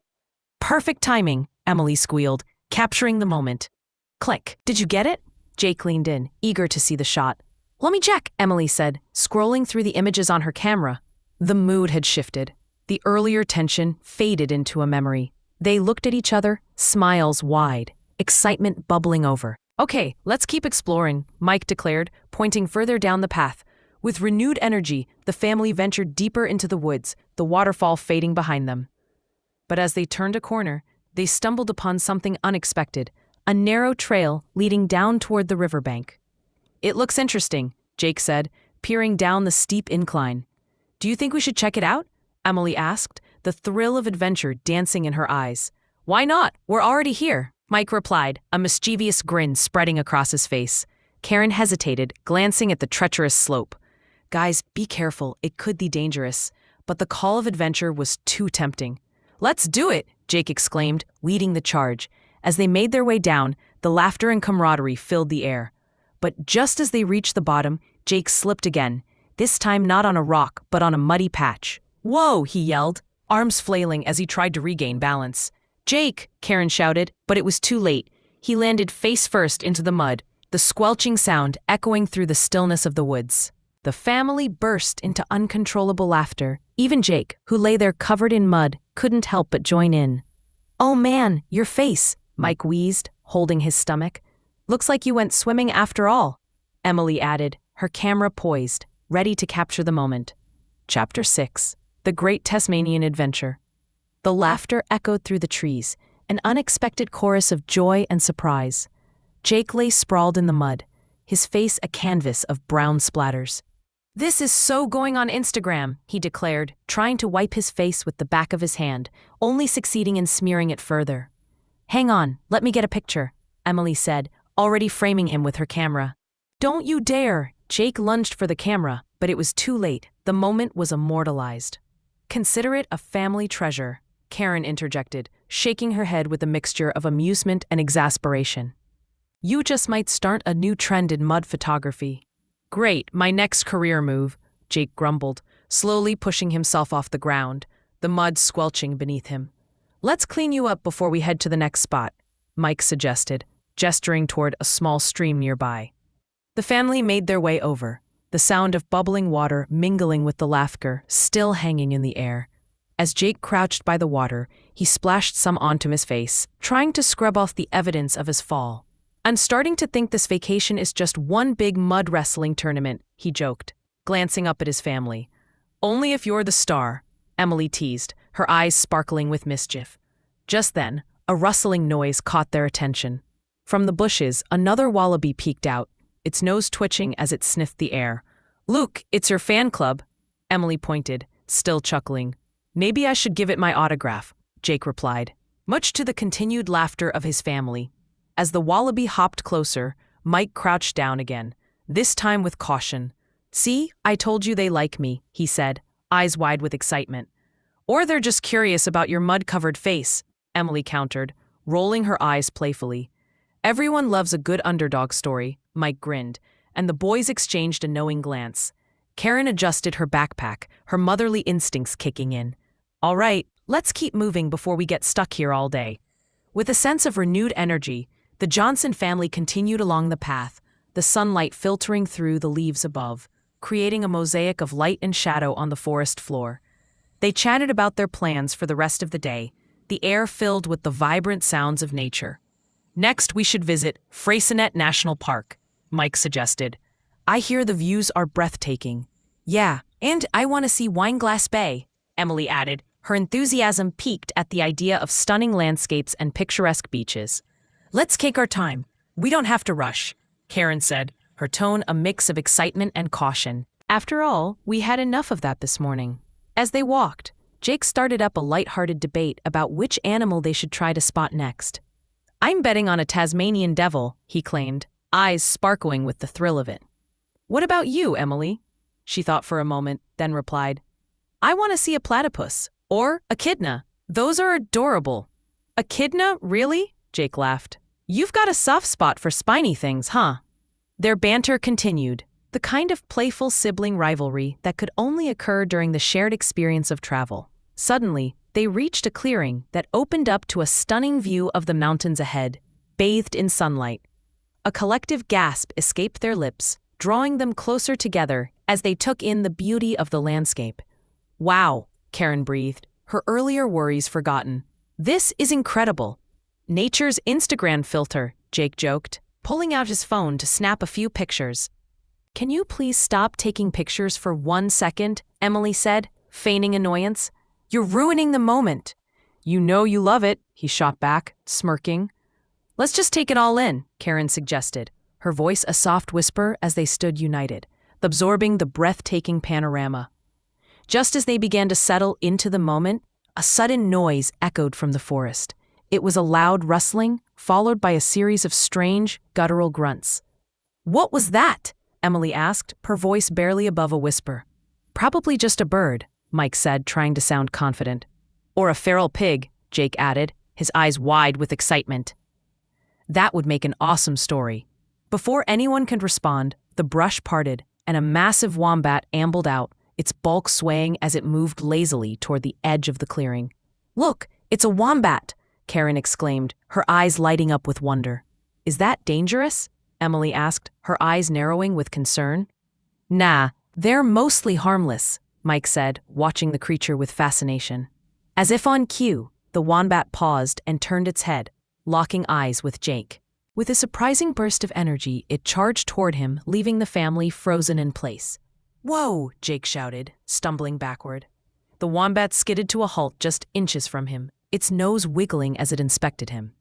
"Perfect timing," Emily squealed, capturing the moment. Click. "Did you get it?" Jake leaned in, eager to see the shot. "Let me check," Emily said, scrolling through the images on her camera. The mood had shifted. The earlier tension faded into a memory. They looked at each other, smiles wide, excitement bubbling over. "Okay, let's keep exploring," Mike declared, pointing further down the path. With renewed energy, the family ventured deeper into the woods, the waterfall fading behind them. But as they turned a corner, they stumbled upon something unexpected, a narrow trail leading down toward the riverbank. "It looks interesting," Jake said, peering down the steep incline. "Do you think we should check it out?" Emily asked, the thrill of adventure dancing in her eyes. "Why not? We're already here," Mike replied, a mischievous grin spreading across his face. Karen hesitated, glancing at the treacherous slope. "Guys, be careful, it could be dangerous." But the call of adventure was too tempting. "Let's do it," Jake exclaimed, leading the charge. As they made their way down, the laughter and camaraderie filled the air. But just as they reached the bottom, Jake slipped again, this time not on a rock, but on a muddy patch. "Whoa!" he yelled, arms flailing as he tried to regain balance. "Jake!" Karen shouted, but it was too late. He landed face first into the mud, the squelching sound echoing through the stillness of the woods. The family burst into uncontrollable laughter. Even Jake, who lay there covered in mud, couldn't help but join in. "Oh man, your face," Mike wheezed, holding his stomach. "Looks like you went swimming after all," Emily added, her camera poised, ready to capture the moment. Chapter 6. The Great Tasmanian Adventure. The laughter echoed through the trees, an unexpected chorus of joy and surprise. Jake lay sprawled in the mud, his face a canvas of brown splatters. "This is so going on Instagram," he declared, trying to wipe his face with the back of his hand, only succeeding in smearing it further. "Hang on, let me get a picture," Emily said, already framing him with her camera. "Don't you dare!" Jake lunged for the camera, but it was too late. The moment was immortalized. "Consider it a family treasure," Karen interjected, shaking her head with a mixture of amusement and exasperation. "You just might start a new trend in mud photography." "Great, my next career move," Jake grumbled, slowly pushing himself off the ground, the mud squelching beneath him. "Let's clean you up before we head to the next spot," Mike suggested, gesturing toward a small stream nearby. The family made their way over, the sound of bubbling water mingling with the laughter still hanging in the air. As Jake crouched by the water, he splashed some onto his face, trying to scrub off the evidence of his fall. "I'm starting to think this vacation is just one big mud wrestling tournament," he joked, glancing up at his family. "Only if you're the star," Emily teased, her eyes sparkling with mischief. Just then, a rustling noise caught their attention. From the bushes, another wallaby peeked out, its nose twitching as it sniffed the air. "Luke, it's your fan club," Emily pointed, still chuckling. "Maybe I should give it my autograph," Jake replied, much to the continued laughter of his family. As the wallaby hopped closer, Mike crouched down again, this time with caution. "See, I told you they like me," he said, eyes wide with excitement. "Or they're just curious about your mud-covered face," Emily countered, rolling her eyes playfully. "Everyone loves a good underdog story," Mike grinned, and the boys exchanged a knowing glance. Karen adjusted her backpack, her motherly instincts kicking in. "All right, let's keep moving before we get stuck here all day." With a sense of renewed energy, the Johnson family continued along the path, the sunlight filtering through the leaves above, creating a mosaic of light and shadow on the forest floor. They chatted about their plans for the rest of the day, the air filled with the vibrant sounds of nature. "Next, we should visit Freycinet National Park," Mike suggested. "I hear the views are breathtaking." "Yeah, and I want to see Wineglass Bay," Emily added, her enthusiasm piqued at the idea of stunning landscapes and picturesque beaches. "Let's take our time. We don't have to rush," Karen said, her tone a mix of excitement and caution. "After all, we had enough of that this morning." As they walked, Jake started up a light-hearted debate about which animal they should try to spot next. "I'm betting on a Tasmanian devil," he claimed, eyes sparkling with the thrill of it. "What about you, Emily?" She thought for a moment, then replied, "I want to see a platypus, or echidna. Those are adorable." "Echidna, really?" Jake laughed. "You've got a soft spot for spiny things, huh?" Their banter continued, the kind of playful sibling rivalry that could only occur during the shared experience of travel. Suddenly, they reached a clearing that opened up to a stunning view of the mountains ahead, bathed in sunlight. A collective gasp escaped their lips, drawing them closer together as they took in the beauty of the landscape. "Wow," Karen breathed, her earlier worries forgotten. "This is incredible." "Nature's Instagram filter," Jake joked, pulling out his phone to snap a few pictures. "Can you please stop taking pictures for 1 second?" Emily said, feigning annoyance. "You're ruining the moment." "You know you love it," he shot back, smirking. "Let's just take it all in," Karen suggested, her voice a soft whisper as they stood united, absorbing the breathtaking panorama. Just as they began to settle into the moment, a sudden noise echoed from the forest. It was a loud rustling, followed by a series of strange, guttural grunts. "What was that?" Emily asked, her voice barely above a whisper. "Probably just a bird," Mike said, trying to sound confident. "Or a feral pig," Jake added, his eyes wide with excitement. That would make an awesome story. Before anyone could respond, the brush parted, and a massive wombat ambled out, its bulk swaying as it moved lazily toward the edge of the clearing. "Look, it's a wombat!" Karen exclaimed, her eyes lighting up with wonder. "Is that dangerous?" Emily asked, her eyes narrowing with concern. "Nah, they're mostly harmless," Mike said, watching the creature with fascination. As if on cue, the wombat paused and turned its head, locking eyes with Jake. With a surprising burst of energy, it charged toward him, leaving the family frozen in place. "Whoa!" Jake shouted, stumbling backward. The wombat skidded to a halt just inches from him, its nose wiggling as it inspected him.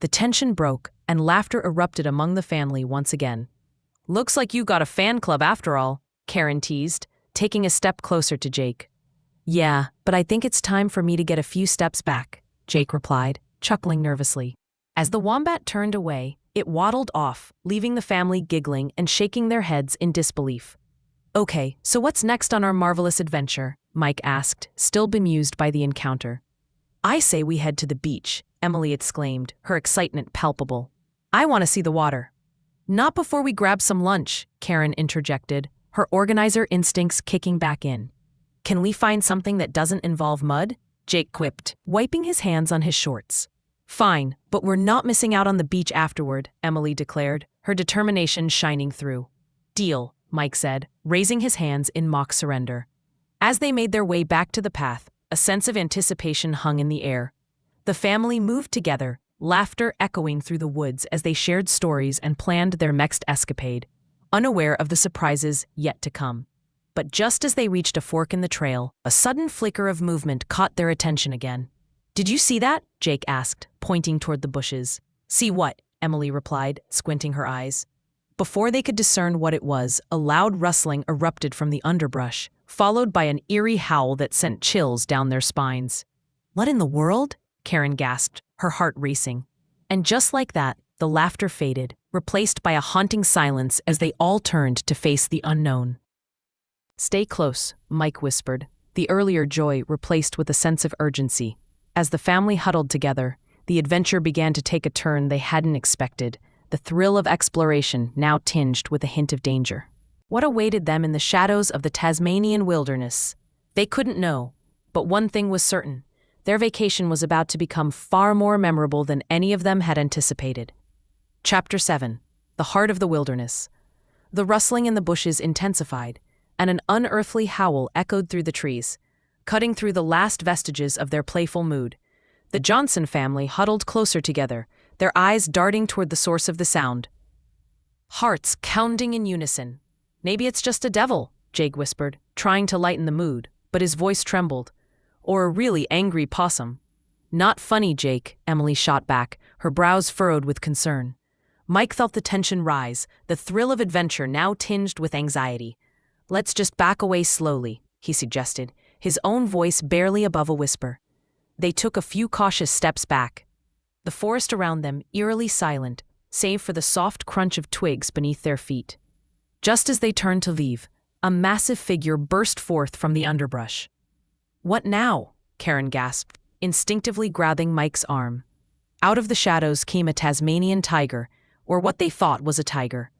The tension broke, and laughter erupted among the family once again. "Looks like you got a fan club after all," Karen teased, taking a step closer to Jake. "Yeah, but I think it's time for me to get a few steps back," Jake replied, chuckling nervously. As the wombat turned away, it waddled off, leaving the family giggling and shaking their heads in disbelief. "Okay, so what's next on our marvelous adventure?" Mike asked, still bemused by the encounter. "I say we head to the beach," Emily exclaimed, her excitement palpable. "I want to see the water." "Not before we grab some lunch," Karen interjected, her organizer instincts kicking back in. "Can we find something that doesn't involve mud?" Jake quipped, wiping his hands on his shorts. "Fine, but we're not missing out on the beach afterward," Emily declared, her determination shining through. "Deal," Mike said, raising his hands in mock surrender. As they made their way back to the path, a sense of anticipation hung in the air. The family moved together, laughter echoing through the woods as they shared stories and planned their next escapade, unaware of the surprises yet to come. But just as they reached a fork in the trail, a sudden flicker of movement caught their attention again. "Did you see that?" Jake asked, pointing toward the bushes. "See what?" Emily replied, squinting her eyes. Before they could discern what it was, a loud rustling erupted from the underbrush, followed by an eerie howl that sent chills down their spines. "What in the world?" Karen gasped, her heart racing. And just like that, the laughter faded, replaced by a haunting silence as they all turned to face the unknown. "Stay close," Mike whispered, the earlier joy replaced with a sense of urgency. As the family huddled together, the adventure began to take a turn they hadn't expected, the thrill of exploration now tinged with a hint of danger. What awaited them in the shadows of the Tasmanian wilderness? They couldn't know, but one thing was certain. Their vacation was about to become far more memorable than any of them had anticipated. Chapter 7. The Heart of the Wilderness. The rustling in the bushes intensified, and an unearthly howl echoed through the trees, cutting through the last vestiges of their playful mood. The Johnson family huddled closer together, their eyes darting toward the source of the sound. Hearts pounding in unison. "Maybe it's just a devil," Jake whispered, trying to lighten the mood, but his voice trembled. "Or a really angry possum." "Not funny, Jake," Emily shot back, her brows furrowed with concern. Mike felt the tension rise, the thrill of adventure now tinged with anxiety. "Let's just back away slowly," he suggested, his own voice barely above a whisper. They took a few cautious steps back. The forest around them eerily silent, save for the soft crunch of twigs beneath their feet. Just as they turned to leave, a massive figure burst forth from the underbrush. "What now?" Karen gasped, instinctively grabbing Mike's arm. Out of the shadows came a Tasmanian tiger, or what they thought was a tiger.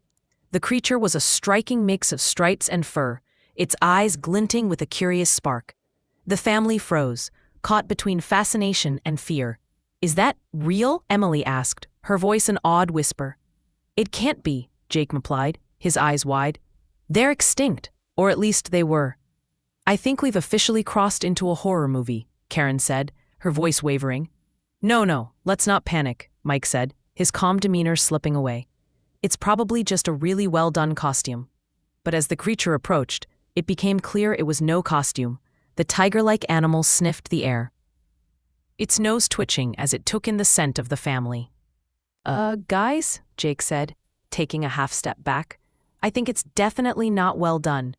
The creature was a striking mix of stripes and fur, its eyes glinting with a curious spark. The family froze, caught between fascination and fear. "Is that real?" Emily asked, her voice an odd whisper. "It can't be," Jake replied, his eyes wide. "They're extinct, or at least they were." "I think we've officially crossed into a horror movie," Karen said, her voice wavering. No, let's not panic," Mike said, his calm demeanor slipping away. "It's probably just a really well-done costume." But as the creature approached, it became clear it was no costume. The tiger-like animal sniffed the air, its nose twitching as it took in the scent of the family. Guys," Jake said, taking a half-step back, "I think it's definitely not well done."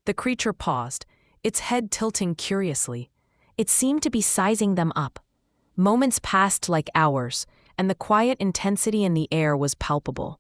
The creature paused, its head tilting curiously. It seemed to be sizing them up. Moments passed like hours, and the quiet intensity in the air was palpable.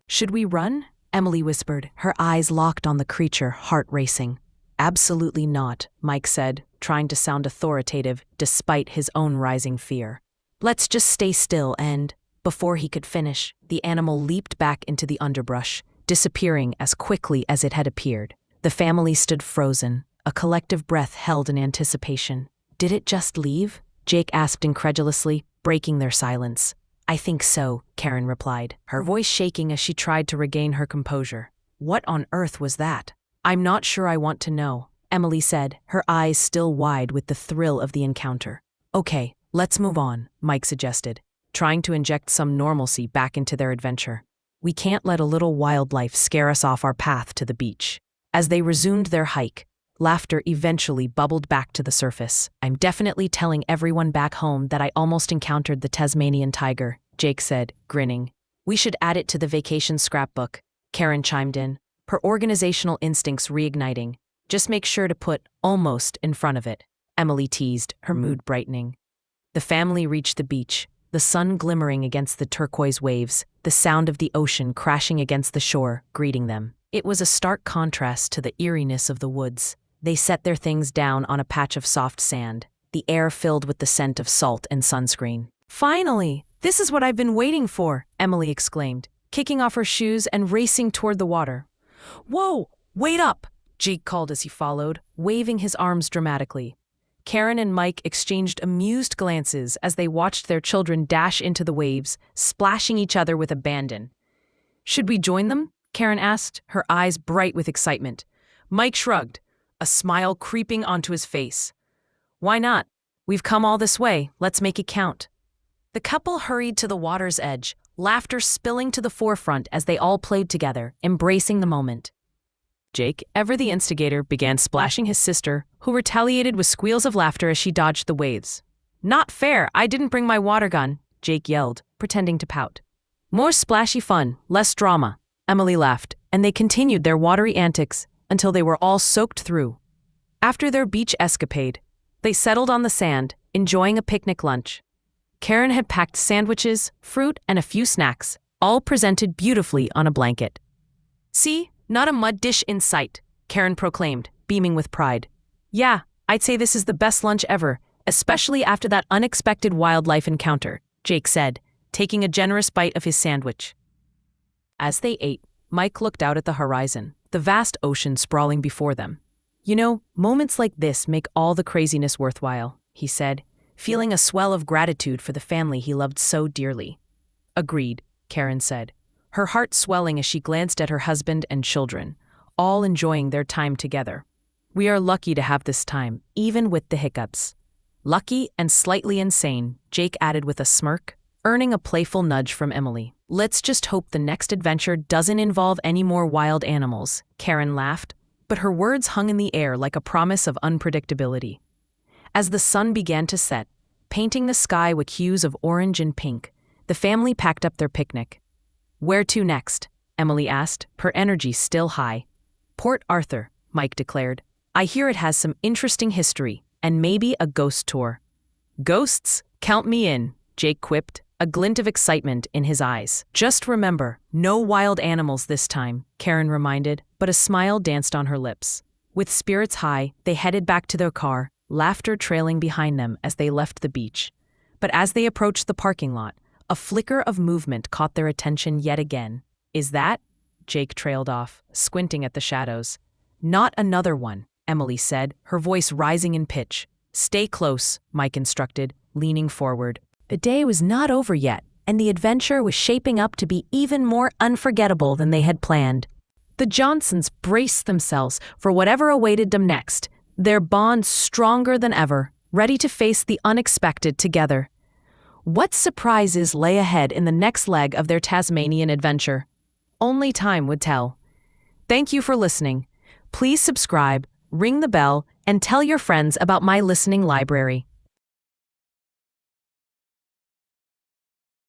"Should we run?" Emily whispered, her eyes locked on the creature, heart racing. "Absolutely not," Mike said, trying to sound authoritative despite his own rising fear. "Let's just stay still and—" Before he could finish, the animal leaped back into the underbrush, disappearing as quickly as it had appeared. The family stood frozen, a collective breath held in anticipation. "Did it just leave?" Jake asked incredulously, breaking their silence. "I think so," Karen replied, her voice shaking as she tried to regain her composure. "What on earth was that?" "I'm not sure I want to know," Emily said, her eyes still wide with the thrill of the encounter. "Okay, let's move on," Mike suggested, trying to inject some normalcy back into their adventure. "We can't let a little wildlife scare us off our path to the beach." As they resumed their hike, laughter eventually bubbled back to the surface. "I'm definitely telling everyone back home that I almost encountered the Tasmanian tiger," Jake said, grinning. "We should add it to the vacation scrapbook," Karen chimed in, her organizational instincts reigniting. "Just make sure to put 'almost' in front of it," Emily teased, her mood brightening. The family reached the beach, the sun glimmering against the turquoise waves, the sound of the ocean crashing against the shore, greeting them. It was a stark contrast to the eeriness of the woods. They set their things down on a patch of soft sand, the air filled with the scent of salt and sunscreen. "Finally! This is what I've been waiting for," Emily exclaimed, kicking off her shoes and racing toward the water. "Whoa! Wait up!" Jake called as he followed, waving his arms dramatically. Karen and Mike exchanged amused glances as they watched their children dash into the waves, splashing each other with abandon. "Should we join them?" Karen asked, her eyes bright with excitement. Mike shrugged, a smile creeping onto his face. "Why not? We've come all this way, let's make it count." The couple hurried to the water's edge, laughter spilling to the forefront as they all played together, embracing the moment. Jake, ever the instigator, began splashing his sister, who retaliated with squeals of laughter as she dodged the waves. "Not fair, I didn't bring my water gun," Jake yelled, pretending to pout. "More splashy fun, less drama," Emily laughed, and they continued their watery antics until they were all soaked through. After their beach escapade, they settled on the sand, enjoying a picnic lunch. Karen had packed sandwiches, fruit, and a few snacks, all presented beautifully on a blanket. "See, not a mud dish in sight," Karen proclaimed, beaming with pride. "Yeah, I'd say this is the best lunch ever, especially after that unexpected wildlife encounter," Jake said, taking a generous bite of his sandwich. As they ate, Mike looked out at the horizon, the vast ocean sprawling before them. "You know, moments like this make all the craziness worthwhile," he said, feeling a swell of gratitude for the family he loved so dearly. "Agreed," Karen said, her heart swelling as she glanced at her husband and children, all enjoying their time together. "We are lucky to have this time, even with the hiccups." "Lucky and slightly insane," Jake added with a smirk, earning a playful nudge from Emily. "Let's just hope the next adventure doesn't involve any more wild animals," Karen laughed, but her words hung in the air like a promise of unpredictability. As the sun began to set, painting the sky with hues of orange and pink, the family packed up their picnic. "Where to next?" Emily asked, her energy still high. "Port Arthur," Mike declared, I hear it has some interesting history, and maybe a ghost tour. Ghosts? Count me in, Jake quipped, a glint of excitement in his eyes. Just remember, no wild animals this time, Karen reminded, but a smile danced on her lips. With spirits high, they headed back to their car, laughter trailing behind them as they left the beach. But as they approached the parking lot, a flicker of movement caught their attention yet again. Is that? Jake trailed off, squinting at the shadows. Not another one, Emily said, her voice rising in pitch. Stay close, Mike instructed, leaning forward. The day was not over yet, and the adventure was shaping up to be even more unforgettable than they had planned. The Johnsons braced themselves for whatever awaited them next, their bond stronger than ever, ready to face the unexpected together. What surprises lay ahead in the next leg of their Tasmanian adventure? Only time would tell. Thank you for listening. Please subscribe, ring the bell, and tell your friends about my listening library.